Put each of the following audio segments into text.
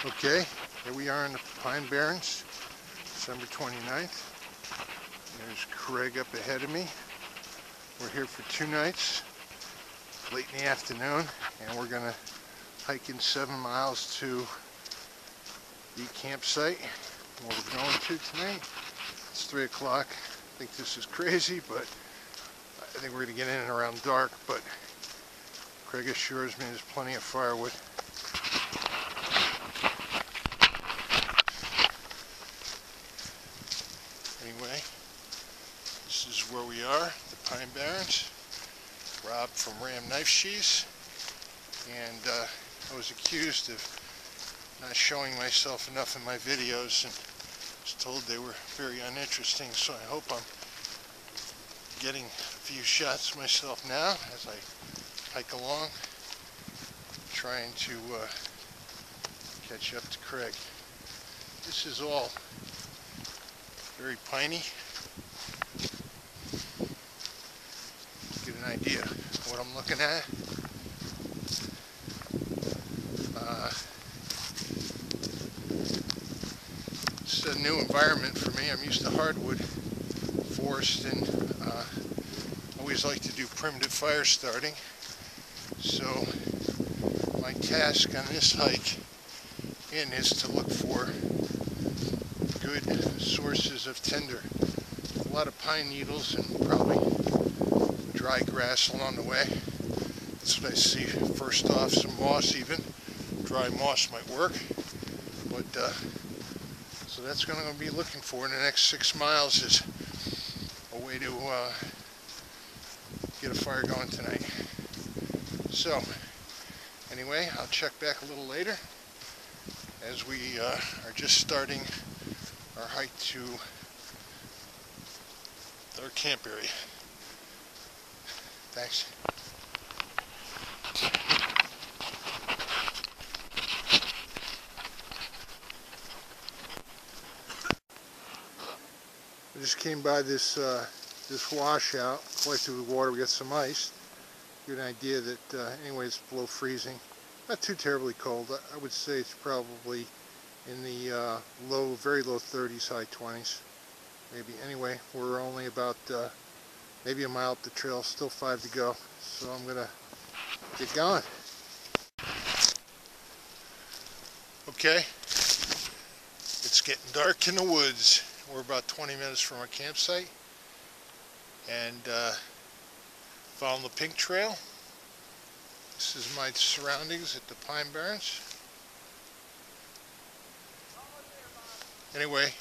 Okay, here we are in the Pine Barrens, December 29th. There's Craig up ahead of me. We're here for 2 nights, late in the afternoon, and we're going to hike in 7 miles to the campsite where we're going to tonight. It's 3 o'clock. I think this is crazy, but I think we're going to get in around dark, but Craig assures me there's plenty of firewood. Anyway, this is where we are, the Pine Barrens. Rob from Ram Knife Sheaths, and I was accused of not showing myself enough in my videos and was told they were very uninteresting, so I hope I'm getting a few shots myself now as I hike along, trying to catch up to Craig. This is all very piney. Get an idea of what I'm looking at. It's a new environment for me. I'm used to hardwood forest, and always like to do primitive fire starting. So my task on this hike in is to look for good sources of tinder. A lot of pine needles and probably dry grass along the way. That's what I see. First off, some moss even. Dry moss might work. But so that's what I'm going to be looking for in the next 6 miles, is a way to get a fire going tonight. So anyway, I'll check back a little later as we are just starting our hike to our camp area. Thanks. I just came by this this washout, collected with water. We got some ice. Give you an idea that anyway, it's below freezing. Not too terribly cold. I would say it's probably in the very low 30s, high 20s, maybe. Anyway, we're only about maybe a mile up the trail, still 5 to go, so I'm gonna get going. Okay, it's getting dark in the woods. We're about 20 minutes from our campsite, and following the pink trail. This is my surroundings at the Pine Barrens. Anyway,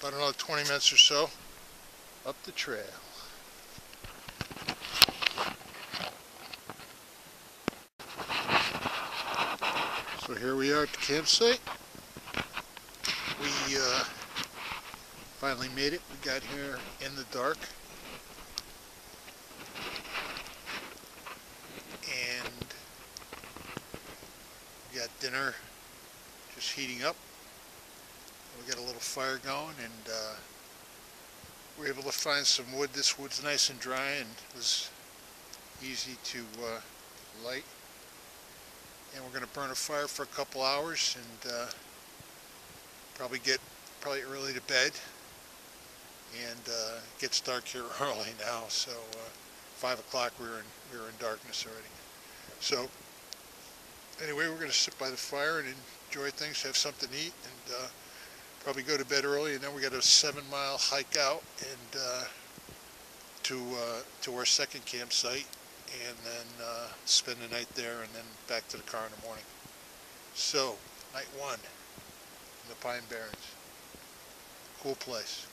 about another 20 minutes or so up the trail. So here we are at the campsite. We finally made it. We got here in the dark. And we got dinner just heating up. We got a little fire going, and we were able to find some wood. This wood's nice and dry and was easy to light. And we're going to burn a fire for a couple hours and probably get early to bed. And it gets dark here early now, so 5 o'clock we were in darkness already. So anyway, we're going to sit by the fire and enjoy things, have something to eat, and probably go to bed early, and then we got a 7-mile hike out and to our second campsite, and then spend the night there, and then back to the car in the morning. So night 1 in the Pine Barrens. Cool place.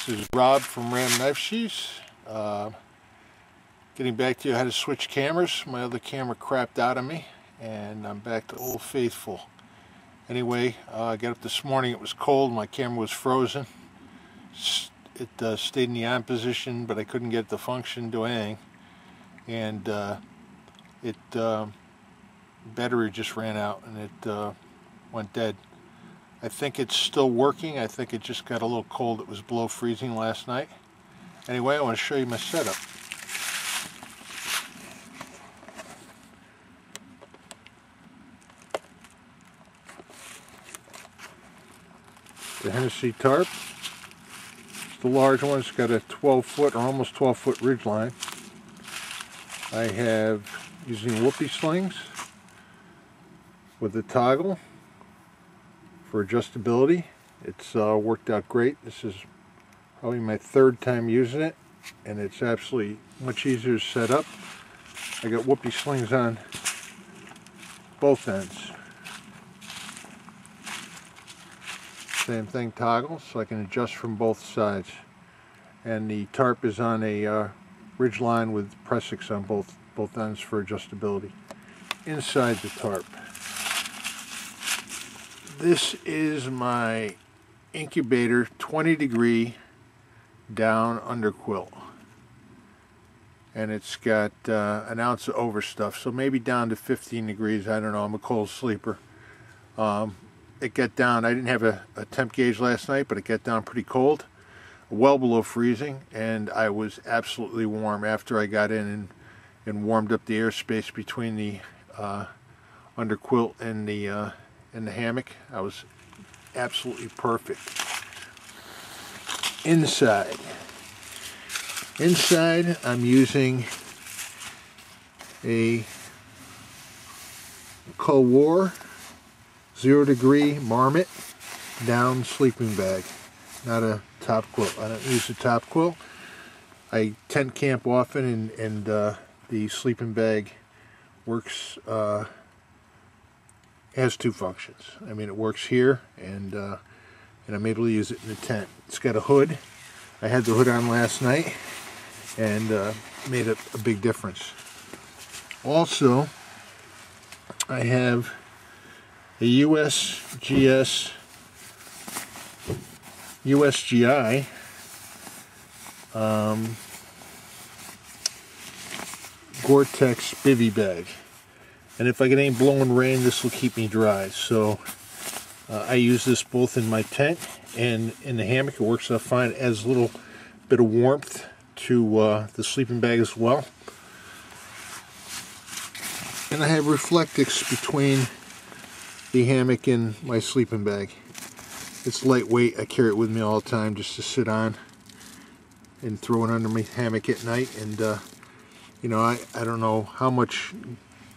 This is Rob from Ram Knife Sheaths. Getting back to you, I had to switch cameras. My other camera crapped out on me, and I'm back to Old Faithful. Anyway, I got up this morning. It was cold. My camera was frozen. It stayed in the on position, but I couldn't get it to function, do anything. And battery just ran out, and it went dead. I think it's still working. I think it just got a little cold. It was below freezing last night. Anyway, I want to show you my setup. The Hennessy tarp. It's the large one. It's got a 12-foot or almost 12-foot ridge line. I have using whoopee slings with a toggle for adjustability. It's worked out great. This is probably my third time using it, and it's absolutely much easier to set up. I got whoopee slings on both ends. Same thing, toggle, so I can adjust from both sides. And the tarp is on a ridge line with pressix on both ends for adjustability. Inside the tarp, this is my incubator 20-degree down under quilt, and it's got an ounce of overstuff, so maybe down to 15 degrees. I don't know, I'm a cold sleeper. It got down, I didn't have a temp gauge last night, but it got down pretty cold, well below freezing, and I was absolutely warm after I got in and warmed up the airspace between the under quilt and the hammock. I was absolutely perfect. Inside I'm using a War 0-degree Marmot down sleeping bag, not a top quilt. I don't use a top quilt. I tent camp often, and the sleeping bag works, has two functions. I mean, it works here, and I'm able to use it in the tent. It's got a hood. I had the hood on last night, and made a big difference. Also, I have a USGI Gore-Tex bivy bag, and if I get any blowing rain, this will keep me dry. So I use this both in my tent and in the hammock. It works out fine. It adds a little bit of warmth to the sleeping bag as well. And I have Reflectix between the hammock and my sleeping bag. It's lightweight. I carry it with me all the time just to sit on and throw it under my hammock at night. And you know, I don't know how much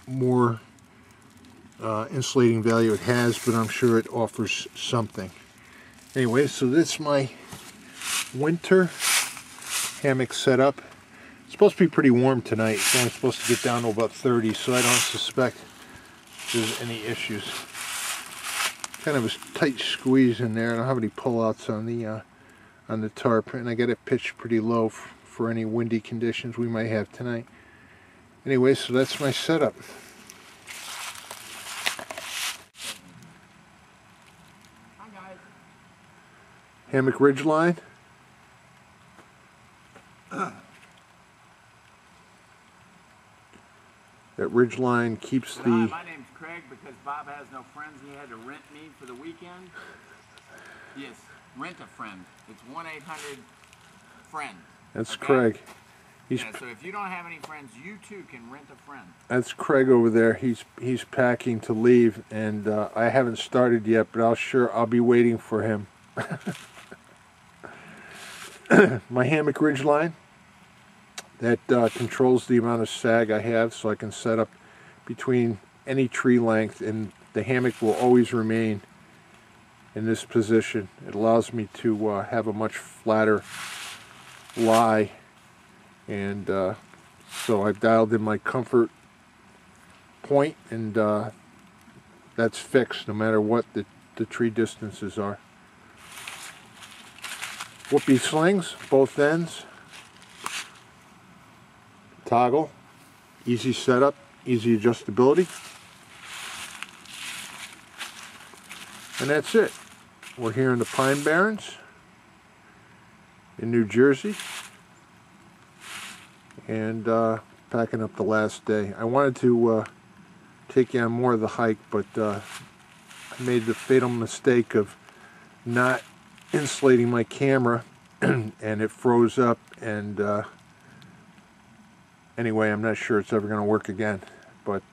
more insulating value it has, but I'm sure it offers something. Anyway, so this is my winter hammock setup. It's supposed to be pretty warm tonight. It's only supposed to get down to about 30, so I don't suspect there's any issues. Kind of a tight squeeze in there. I don't have any pullouts on the tarp, and I got it pitched pretty low for any windy conditions we might have tonight. Anyway, so that's my setup. Hi guys. Hammock ridge line. That ridge line keeps the... My name's Craig because Bob has no friends and he had to rent me for the weekend. Yes, rent a friend. It's 1-800-FRIEND. That's okay? Craig. Yeah, so if you don't have any friends, you too can rent a friend. That's Craig over there. He's packing to leave, and I haven't started yet, but I'll be waiting for him. My hammock ridge line. That controls the amount of sag I have, so I can set up between any tree length, and the hammock will always remain in this position. It allows me to have a much flatter lie, and so I've dialed in my comfort point, and that's fixed no matter what the tree distances are. Whoopee slings, both ends. Toggle, easy setup, easy adjustability, and that's it. We're here in the Pine Barrens in New Jersey, and packing up the last day. I wanted to take you on more of the hike, but I made the fatal mistake of not insulating my camera and it froze up, and anyway, I'm not sure it's ever going to work again, but